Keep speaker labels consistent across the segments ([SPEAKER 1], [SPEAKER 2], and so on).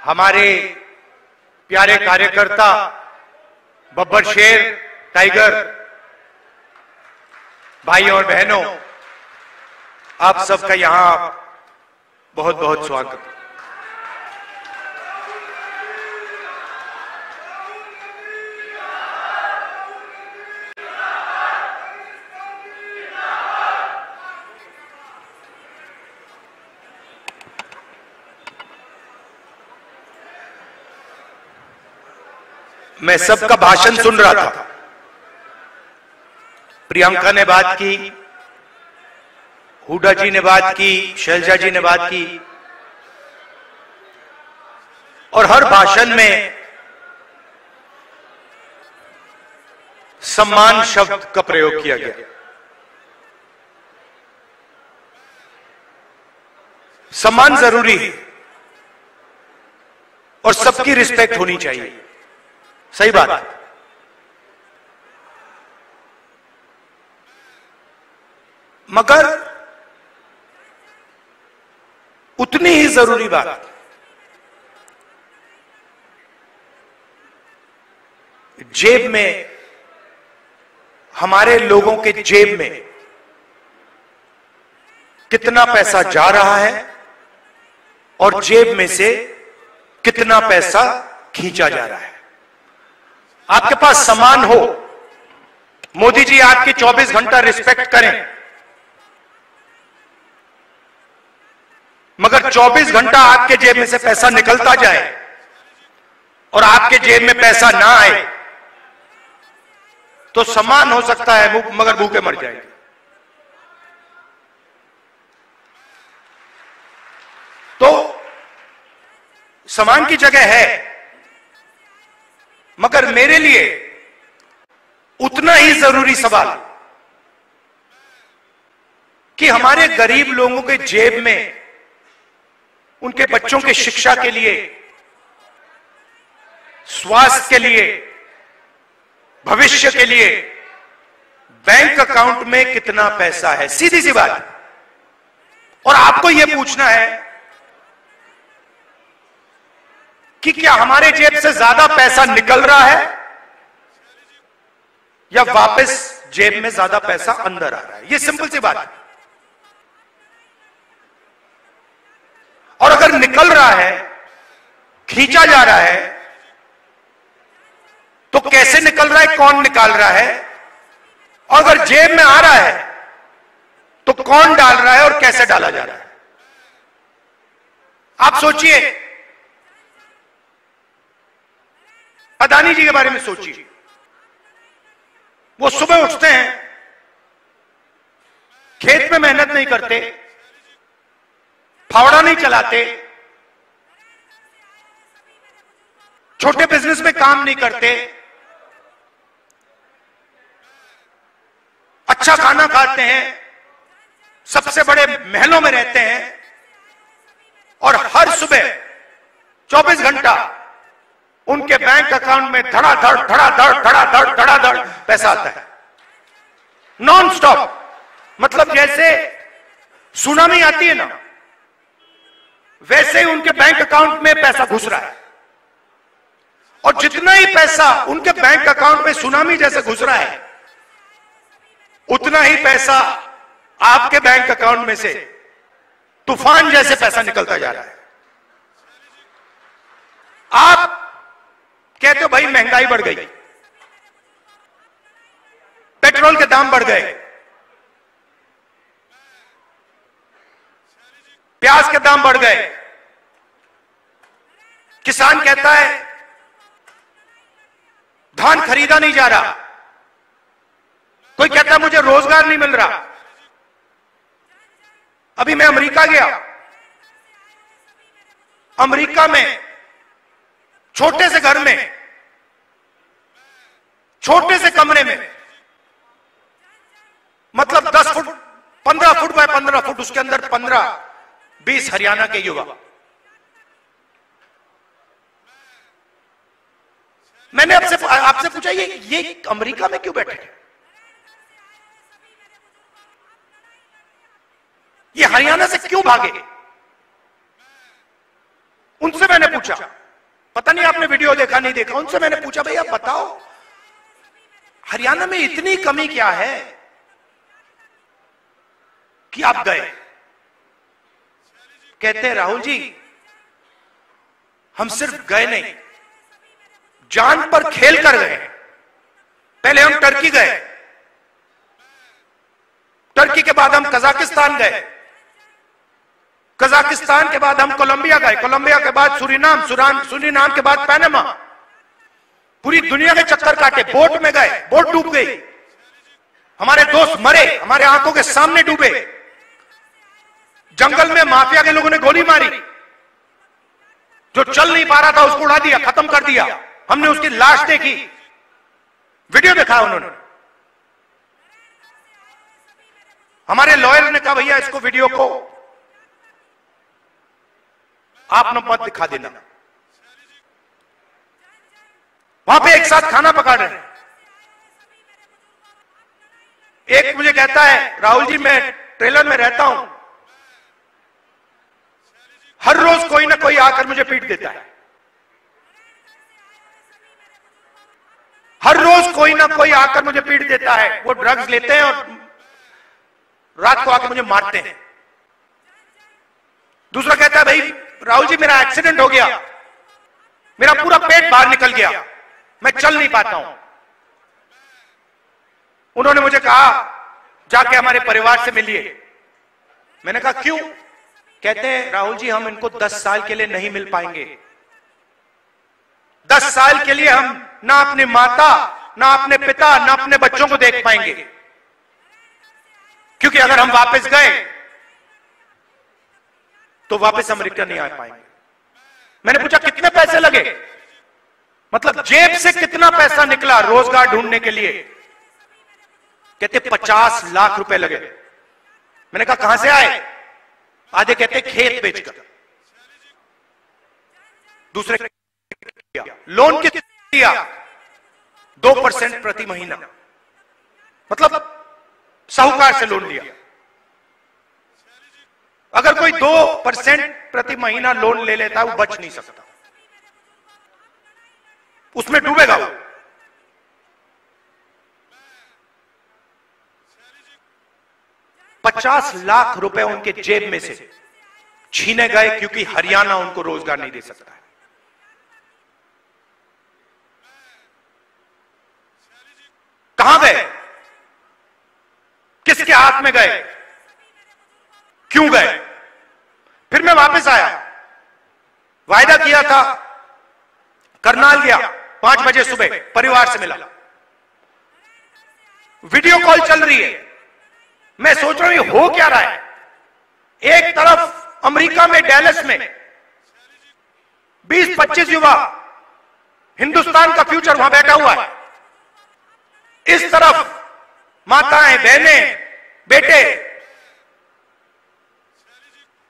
[SPEAKER 1] हमारे प्यारे कार्यकर्ता बब्बर शेर टाइगर भाई और बहनों, आप सबका यहां बहुत बहुत स्वागत। मैं सबका भाषण सुन रहा था। प्रियंका ने बात की, हुड्डा जी ने बात की, शैलजा जी ने बात की, और हर भाषण में सम्मान शब्द का प्रयोग किया गया। सम्मान जरूरी है और सबकी रिस्पेक्ट होनी चाहिए, सही बात है। मगर उतनी ही जरूरी बात जेब में, हमारे लोगों के जेब में कितना पैसा जा रहा है और जेब में से कितना पैसा खींचा जा रहा है। आपके पास सामान हो, मोदी जी आपकी 24 घंटा रिस्पेक्ट करें, मगर 24 घंटा आपके जेब में से पैसा निकलता जाए और आपके जेब में पैसा ना आए तो सामान हो सकता है मगर भूखे मर जाएंगे। तो सामान की जगह है, मगर मेरे लिए उतना ही जरूरी सवाल कि हमारे गरीब लोगों के जेब में उनके बच्चों के शिक्षा के लिए, स्वास्थ्य के लिए, भविष्य के लिए बैंक अकाउंट में कितना पैसा है। सीधी सी बात। और आपको यह पूछना है कि क्या हमारे जेब से ज्यादा पैसा निकल रहा है या वापस जेब में ज्यादा पैसा अंदर आ रहा है। यह सिंपल सी बात है। और अगर निकल रहा है, खींचा जा रहा है, तो कैसे निकल रहा है, कौन निकाल रहा है, और अगर जेब में आ रहा है तो कौन डाल रहा है और कैसे डाला जा रहा है। आप सोचिए, अदानी जी के बारे में सोचिए। वो सुबह उठते हैं, खेत में मेहनत नहीं करते, फावड़ा नहीं चलाते, छोटे बिजनेस में काम नहीं करते, अच्छा खाना खाते हैं, सबसे बड़े महलों में रहते हैं, और हर सुबह 24 घंटा उनके बैंक अकाउंट में धड़ाधड़ धड़ाधड़ धड़ाधड़ धड़ाधड़ पैसा आता है, नॉन स्टॉप। मतलब जैसे सुनामी आती है ना, वैसे ही उनके बैंक अकाउंट में पैसा घुस रहा है। और जितना ही पैसा उनके बैंक अकाउंट में सुनामी जैसे घुस रहा है, उतना ही पैसा आपके बैंक अकाउंट में से तूफान जैसे पैसा निकलता जा रहा है। आप कहते हो भाई महंगाई बढ़ गई, पेट्रोल के दाम बढ़ गए, प्याज के दाम बढ़ गए। किसान कहता है धान खरीदा नहीं जा रहा, कोई कहता है मुझे रोजगार नहीं मिल रहा। अभी मैं अमेरिका गया, अमेरिका में छोटे से घर में, छोटे से कमरे में, मतलब 10 फुट 15 फुट बाय 15 फुट, उसके अंदर 15-20 हरियाणा के युवा। मैंने आपसे पूछा ये अमेरिका में क्यों बैठे, ये हरियाणा से क्यों भागे। उनसे मैंने पूछा पूछा, पता नहीं आपने वीडियो देखा नहीं देखा, उनसे मैंने पूछा भैया बताओ हरियाणा में इतनी कमी क्या है कि आप गए? कहते हैं राहुल जी हम सिर्फ गए नहीं, जान पर खेल कर गए। पहले हम टर्की गए, टर्की के बाद हम कजाकिस्तान गए, कजाकिस्तान के बाद हम कोलंबिया गए, कोलंबिया के बाद सूरीनाम, सूरीनाम के बाद पनामा। पूरी दुनिया के चक्कर काटे, बोट में गए, बोट डूब गई, हमारे दोस्त मरे, हमारे आंखों के सामने डूबे। जंगल में माफिया के लोगों ने गोली मारी, जो चल नहीं पा रहा था उसको उड़ा दिया, खत्म कर दिया। हमने उसकी लाश देखी, वीडियो देखा उन्होंने। हमारे लॉयर ने कहा भैया इसको वीडियो को आप न मत दिखा देना। वहां पे एक साथ खाना पका रहे हैं। एक मुझे कहता है राहुल जी मैं ट्रेलर में रहता हूं, हर रोज कोई ना कोई आकर मुझे पीट देता है, हर रोज कोई ना कोई आकर मुझे पीट देता है। वो ड्रग्स लेते हैं और रात को आकर मुझे मारते हैं। दूसरा कहता है भाई राहुल जी मेरा एक्सीडेंट हो गया, मेरा पूरा पेट बाहर निकल गया, मैं चल नहीं पाता हूं। उन्होंने मुझे कहा जाके हमारे परिवार से मिलिए। मैंने कहा क्यों? कहते हैं राहुल जी हम इनको 10 साल के लिए नहीं मिल पाएंगे, 10 साल के लिए हम ना अपनी माता, ना अपने पिता, ना अपने बच्चों को देख पाएंगे, क्योंकि अगर हम वापस गए तो वापस अमेरिका नहीं आ पाएंगे। मैंने पूछा कितने पैसे लगे, मतलब जेब से कितना पैसा निकला रोजगार ढूंढने के लिए? कहते 50 लाख रुपए लगे। मैंने कहा कहां से आए? आधे कहते खेत बेचकर, दूसरे लोन कितना दिया? 2% प्रति महीना, मतलब साहूकार से लोन लिया। अगर कोई 2% प्रति महीना लोन ले लेता है वो बच नहीं सकता, उसमें डूबेगा वो। $50 लाख रुपए उनके जेब में से छीने गए क्योंकि हरियाणा उनको रोजगार नहीं दे सकता है। कहां गए? किसके हाथ में गए? क्यों गए? फिर मैं वापस आया, वायदा किया था, करनाल गया, 5 बजे सुबह परिवार से मिला, वीडियो कॉल चल रही है। मैं सोच रहा हूं हो क्या रहा है। एक तरफ अमेरिका में डैलस में 20-25 युवा, हिंदुस्तान का फ्यूचर वहां बैठा हुआ है, इस तरफ माताएं, बहनें, बेटे,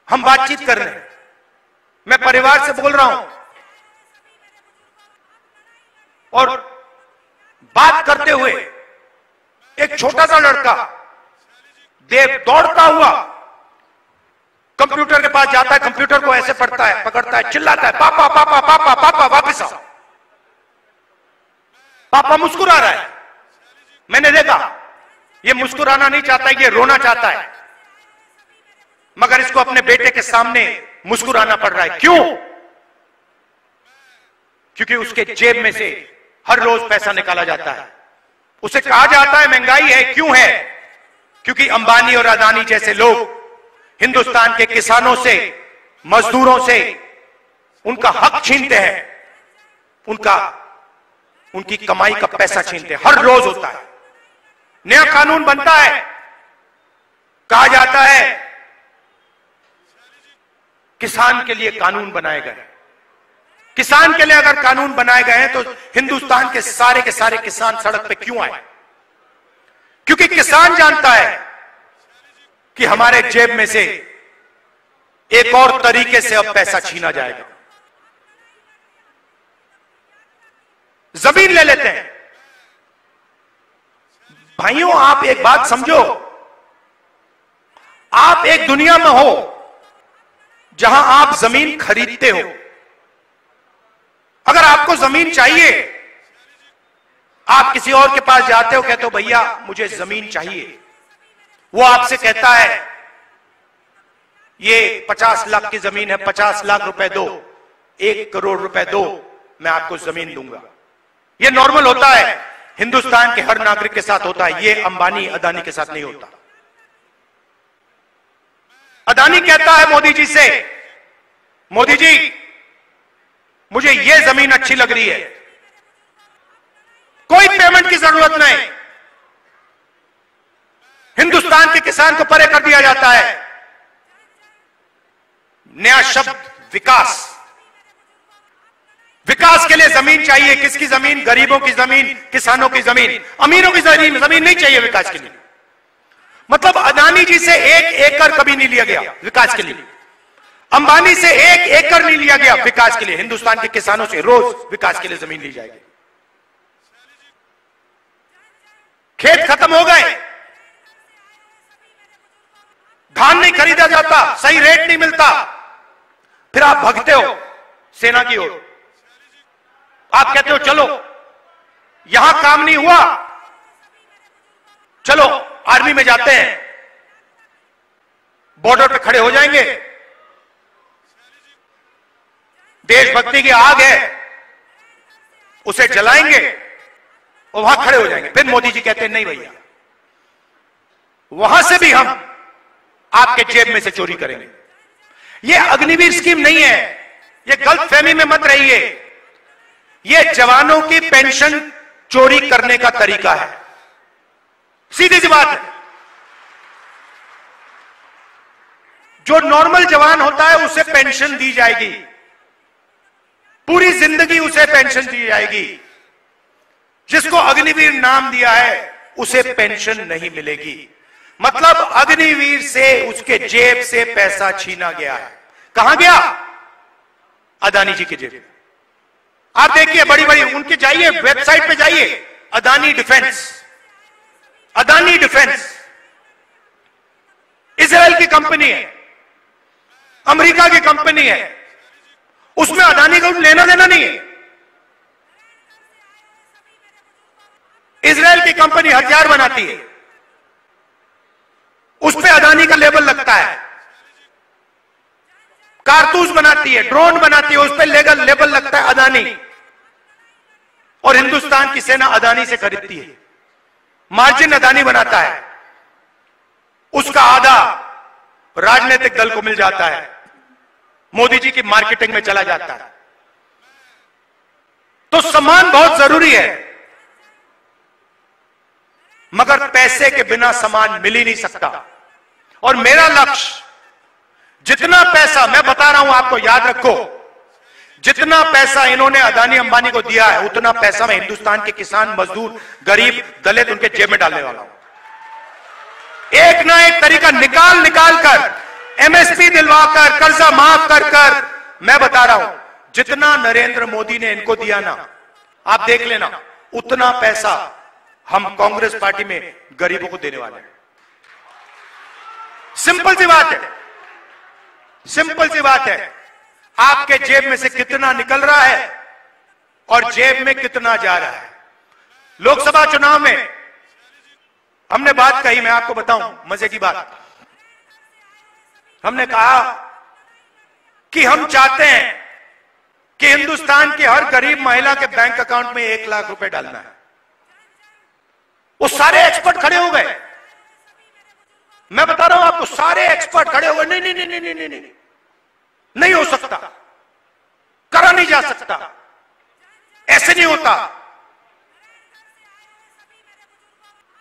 [SPEAKER 1] हम बातचीत कर रहे हैं। मैं परिवार से बोल रहा हूं और बात करते हुए एक छोटा सा लड़का देव दौड़ता हुआ कंप्यूटर के पास जाता है, कंप्यूटर को ऐसे पढ़ता है, पकड़ता है, चिल्लाता है पापा पापा पापा पापा वापस आओ। पापा मुस्कुरा रहा है। मैंने देखा ये मुस्कुराना नहीं चाहता है, ये रोना चाहता है, मगर इसको अपने बेटे के सामने मुस्कुराना पड़ रहा है। क्यों? क्योंकि उसके जेब में से हर रोज पैसा निकाला जाता है। उसे कहा जाता है महंगाई है। क्यों है? क्योंकि अंबानी और अदानी जैसे लोग हिंदुस्तान के किसानों से, मजदूरों से उनका हक छीनते हैं, उनकी कमाई का पैसा छीनते हैं। हर रोज होता है। नया कानून बनता है, कहा जाता है किसान के लिए कानून बनाए गए। किसान के लिए अगर कानून बनाए गए हैं तो हिंदुस्तान के सारे किसान सड़क पे क्यों आए? क्योंकि किसान जानता है कि हमारे जेब में से एक और तरीके से अब पैसा छीना जाएगा। जमीन ले लेते हैं। भाइयों आप एक बात समझो, आप एक दुनिया में हो जहां आप जमीन खरीदते हो, अगर आपको जमीन चाहिए, आप किसी और के पास जाते हो, कहते हो भैया मुझे जमीन चाहिए, वो आपसे कहता है ये 50 लाख की जमीन है, 50 लाख रुपए दो, 1 करोड़ रुपए दो, मैं आपको जमीन दूंगा। ये नॉर्मल होता है, हिंदुस्तान के हर नागरिक के साथ होता है, ये अंबानी अदानी के साथ नहीं होता। अदानी कहता है मोदी जी से, मोदी जी मुझे ये जमीन अच्छी लग रही है, कोई पेमेंट की जरूरत नहीं, हिंदुस्तान के किसान को परे कर दिया जाता है। नया शब्द विकास। विकास के लिए जमीन चाहिए। किसकी जमीन? गरीबों की जमीन, किसानों की जमीन। अमीरों की जमीन नहीं चाहिए विकास के लिए। मतलब अदानी जी से 1 एकड़ कभी नहीं लिया गया विकास के लिए, अंबानी से 1 एकड़ नहीं लिया गया विकास के लिए। हिंदुस्तान के किसानों से रोज विकास के लिए जमीन ली जाएगी। खेत खत्म हो गए, धान नहीं खरीदा जाता, सही रेट नहीं मिलता, फिर आप भगते हो सेना की ओर। आप कहते हो चलो यहां काम नहीं हुआ, चलो आर्मी में जाते हैं, बॉर्डर पे खड़े हो जाएंगे, देशभक्ति की आग है उसे जलाएंगे और वहां खड़े हो जाएंगे। फिर मोदी जी कहते हैं नहीं भैया, वहां से भी हम आपके जेब में से चोरी करेंगे। यह अग्निवीर स्कीम नहीं है, यह गलतफहमी में मत रहिए, यह जवानों की पेंशन चोरी करने का तरीका है। सीधी सी बात है। जो नॉर्मल जवान होता है उसे पेंशन दी जाएगी, पूरी जिंदगी उसे पेंशन दी जाएगी। जिसको अग्निवीर नाम दिया है उसे पेंशन नहीं मिलेगी। मतलब अग्निवीर से उसके जेब से पैसा छीना गया है। कहां गया? अदानी जी की जेब। आप देखिए बड़ी बड़ी उनकी, जाइए वेबसाइट पे जाइए, Adani defence, Adani defence Israel की कंपनी है, अमेरिका की कंपनी है, उसमें अदानी को लेना देना नहीं है। इजराइल की कंपनी हथियार बनाती है, उस पे अदानी का लेबल लगता है। कारतूस बनाती है, ड्रोन बनाती है, उस पे लेबल लगता है अदानी। और हिंदुस्तान की सेना अदानी से खरीदती है, मार्जिन अदानी बनाता है, उसका आधा राजनीतिक दल को मिल जाता है, मोदी जी की मार्केटिंग में चला जाता है। तो सम्मान बहुत जरूरी है, मगर पैसे के बिना सम्मान मिल ही नहीं सकता। और मेरा लक्ष्य, जितना पैसा मैं बता रहा हूं आपको, याद रखो, जितना पैसा इन्होंने अदानी अंबानी को दिया है उतना पैसा मैं हिंदुस्तान के किसान, मजदूर, गरीब, दलित उनके जेब में डालने वाला हूं। एक ना एक तरीका निकाल कर, एमएसपी दिलवाकर, कर्जा माफ कर मैं बता रहा हूं, जितना नरेंद्र मोदी ने इनको दिया ना, आप देख लेना, उतना पैसा हम कांग्रेस पार्टी में गरीबों को देने वाले हैं। सिंपल सी बात है, सिंपल सी बात है। आपके जेब में से कितना निकल रहा है और जेब में कितना जा रहा है। लोकसभा चुनाव में हमने बात कही, मैं आपको बताऊं मजे की बात। हमने कहा कि हम चाहते हैं कि हिंदुस्तान की हर गरीब महिला के बैंक अकाउंट में 1 लाख रुपए डालना है। वो सारे एक्सपर्ट खड़े हो गए, मैं बता रहा हूं आपको, सारे एक्सपर्ट खड़े हो गए, नहीं नहीं नहीं नहीं नहीं नहीं, नहीं हो सकता, करा नहीं जा सकता, ऐसे नहीं होता।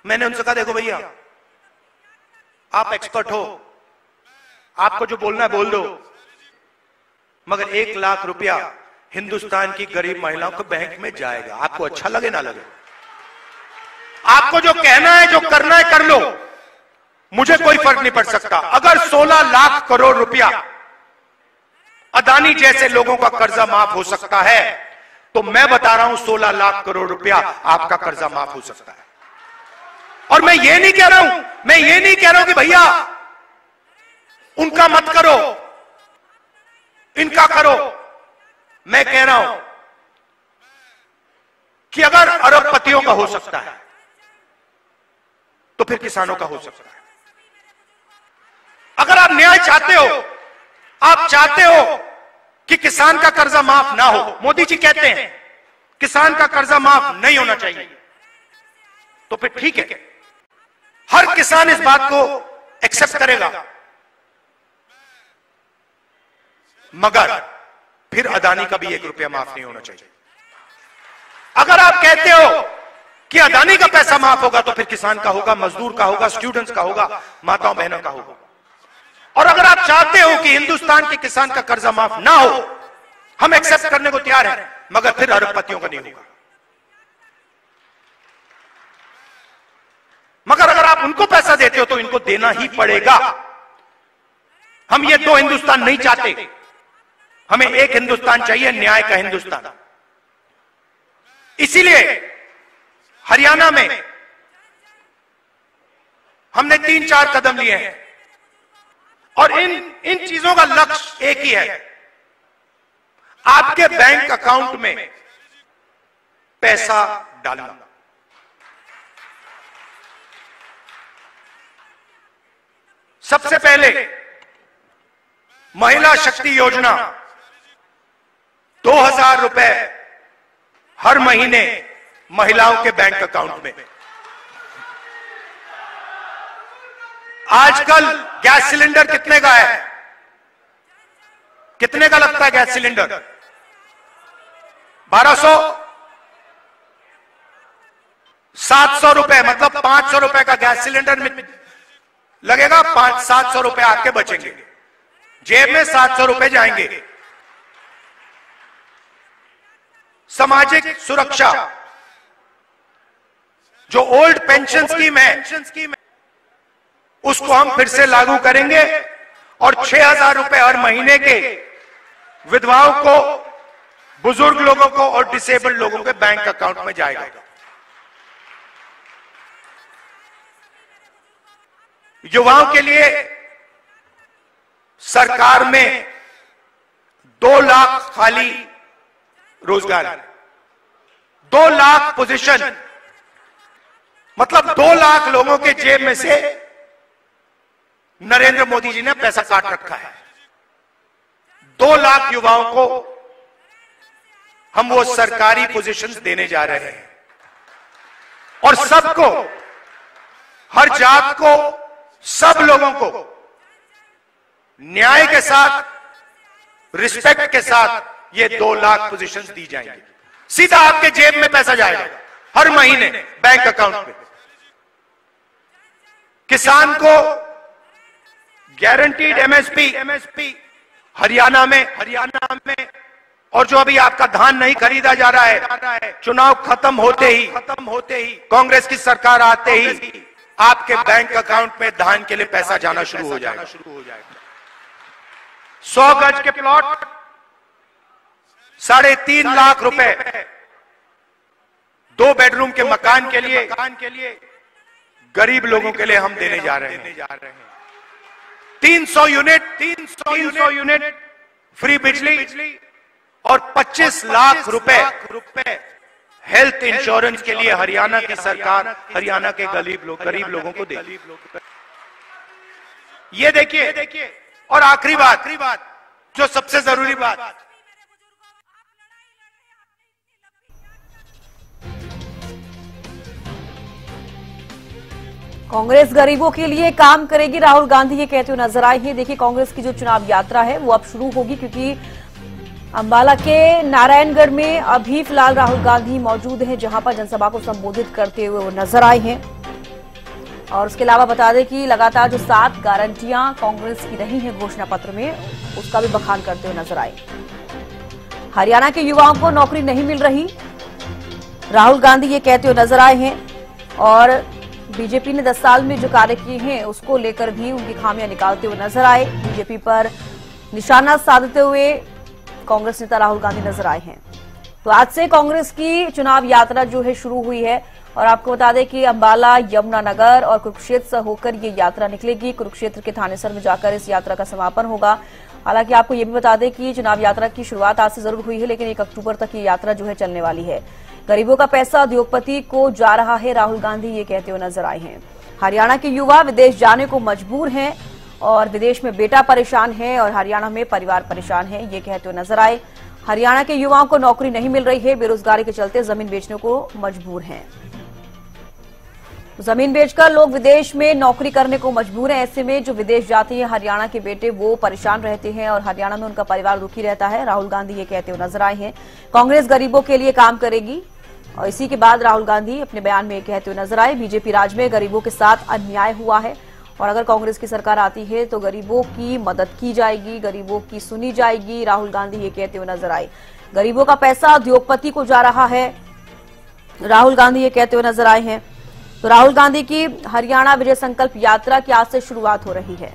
[SPEAKER 1] मैंने उनसे कहा देखो भैया, आप एक्सपर्ट हो, आपको जो बोलना है बोल दो, मगर 1 लाख रुपया हिंदुस्तान की गरीब महिलाओं के बैंक में जाएगा। आपको अच्छा लगे ना लगे, आपको जो कहना है, जो करना है कर लो, मुझे कोई फर्क नहीं पड़ सकता। अगर 16 लाख करोड़ रुपया अदानी जैसे लोगों का कर्जा माफ हो सकता है, तो मैं बता रहा हूं 16 लाख करोड़ रुपया आपका कर्जा माफ हो सकता है। और मैं ये नहीं कह रहा हूं, कि भैया उनका मत करो, इनका करो। मैं कह रहा हूं कि अगर अरबपतियों का हो सकता है तो फिर किसानों का हो सकता है। अगर आप न्याय चाहते हो, आप चाहते हो कि किसान का कर्जा माफ ना हो, मोदी जी कहते हैं किसान का कर्जा माफ नहीं होना चाहिए, तो फिर ठीक है, हर किसान इस बात को एक्सेप्ट करेगा, मगर फिर अदानी का भी 1 रुपया माफ नहीं होना चाहिए। अगर आप कहते हो कि अदानी का पैसा माफ होगा तो फिर किसान का होगा, मजदूर का होगा, स्टूडेंट्स का होगा, माताओं बहनों का होगा। और अगर आप चाहते हो कि हिंदुस्तान के किसान का कर्जा माफ ना हो, हम एक्सेप्ट करने को तैयार हैं, मगर फिर अरबपतियों का नहीं होगा। मगर अगर आप उनको पैसा देते हो तो इनको देना ही पड़ेगा। हम ये 2 हिंदुस्तान नहीं चाहते, हमें एक हिंदुस्तान चाहिए, न्याय का हिंदुस्तान। इसीलिए हरियाणा में हमने 3-4 कदम लिए हैं और इन चीजों का लक्ष्य एक ही है, आपके बैंक अकाउंट में पैसा डालना। सबसे पहले महिला शक्ति योजना 2000 रुपए हर महीने महिलाओं के बैंक अकाउंट में। आजकल गैस सिलेंडर कितने का है? कितने का लगता है गैस सिलेंडर? 1200, 700 रुपए, मतलब 500 रुपए का गैस सिलेंडर में लगेगा, 500-700 रुपए आपके बचेंगे, जेब में 700 रुपए जाएंगे। सामाजिक सुरक्षा जो ओल्ड पेंशन स्कीम है उसको हम फिर से लागू करेंगे और 6000 रुपए हर महीने के विधवाओं को, बुजुर्ग लोगों को और डिसेबल्ड लोगों के बैंक अकाउंट में जाएगा। युवाओं के लिए सरकार में 2 लाख खाली रोजगार, 2 लाख पोजीशन, मतलब 2 लाख लोगों के जेब में से नरेंद्र मोदी जी ने पैसा काट रखा है। 2 लाख युवाओं को हम वो सरकारी पोजीशंस देने जा रहे हैं और सबको, हर जात को, सब लोगों को न्याय के साथ, रिस्पेक्ट के साथ ये 2 लाख पोजीशंस दी जाएंगी। सीधा आपके जेब में पैसा जाएगा हर महीने बैंक अकाउंट में। किसान को गारंटीड एमएसपी हरियाणा में, और जो अभी आपका धान नहीं खरीदा जा रहा है, चुनाव खत्म होते ही कांग्रेस की सरकार आते ही आपके बैंक अकाउंट में धान के लिए पैसा जाना शुरू हो जाएगा। 100 गज के प्लॉट 3.5 लाख रुपए, 2 बेडरूम के मकान के लिए गरीब लोगों के लिए हम देने जा रहे हैं। 300 यूनिट फ्री बिजली और 25 लाख रुपए हेल्थ इंश्योरेंस के लिए हरियाणा की सरकार हरियाणा के गरीब लोगों को देगी। ये देखिए, और आखिरी बात, जो सबसे जरूरी बात,
[SPEAKER 2] कांग्रेस गरीबों के लिए काम करेगी, राहुल गांधी ये कहते हुए नजर आए हैं। देखिए, कांग्रेस की जो चुनाव यात्रा है वो अब शुरू होगी, क्योंकि अंबाला के नारायणगढ़ में अभी फिलहाल राहुल गांधी मौजूद हैं, जहां पर जनसभा को संबोधित करते हुए वो नजर आए हैं। और उसके अलावा बता दें कि लगातार जो 7 गारंटियां कांग्रेस की रही हैं घोषणा पत्र में, उसका भी बखान करते हुए नजर आए। हरियाणा के युवाओं को नौकरी नहीं मिल रही, राहुल गांधी ये कहते हुए नजर आए हैं। और बीजेपी ने 10 साल में जो कार्य किए हैं उसको लेकर भी उनकी खामियां निकालते हुए नजर आए। बीजेपी पर निशाना साधते हुए कांग्रेस नेता राहुल गांधी नजर आए हैं। तो आज से कांग्रेस की चुनाव यात्रा जो है शुरू हुई है और आपको बता दें कि अंबाला, यमुनानगर और कुरुक्षेत्र से होकर ये यात्रा निकलेगी। कुरुक्षेत्र के थानेसर में जाकर इस यात्रा का समापन होगा। हालांकि आपको ये भी बता दें कि चुनाव यात्रा की शुरुआत आज से जरूर हुई है, लेकिन 1 अक्टूबर तक ये यात्रा जो है चलने वाली है। गरीबों का पैसा उद्योगपति को जा रहा है, राहुल गांधी ये कहते हुए नजर आए हैं। हरियाणा के युवा विदेश जाने को मजबूर हैं और विदेश में बेटा परेशान है और हरियाणा में परिवार परेशान है, ये कहते हुए नजर आए। हरियाणा के युवाओं को नौकरी नहीं मिल रही है, बेरोजगारी के चलते जमीन बेचने को मजबूर हैं। जमीन बेचकर लोग विदेश में नौकरी करने को मजबूर हैं। ऐसे में जो विदेश जाते हैं हरियाणा के बेटे, वो परेशान रहते हैं और हरियाणा में उनका परिवार दुखी रहता है। राहुल गांधी ये कहते हुए नजर आए हैं, कांग्रेस गरीबों के लिए काम करेगी। और इसी के बाद राहुल गांधी अपने बयान में कहते हुए नजर आए, बीजेपी राज में गरीबों के साथ अन्याय हुआ है और अगर कांग्रेस की सरकार आती है तो गरीबों की मदद की जाएगी, गरीबों की सुनी जाएगी। राहुल गांधी ये कहते हुए नजर आए, गरीबों का पैसा उद्योगपति को जा रहा है, राहुल गांधी ये कहते हुए नजर आए हैं। तो राहुल गांधी की हरियाणा विजय संकल्प यात्रा की आज से शुरुआत हो रही है।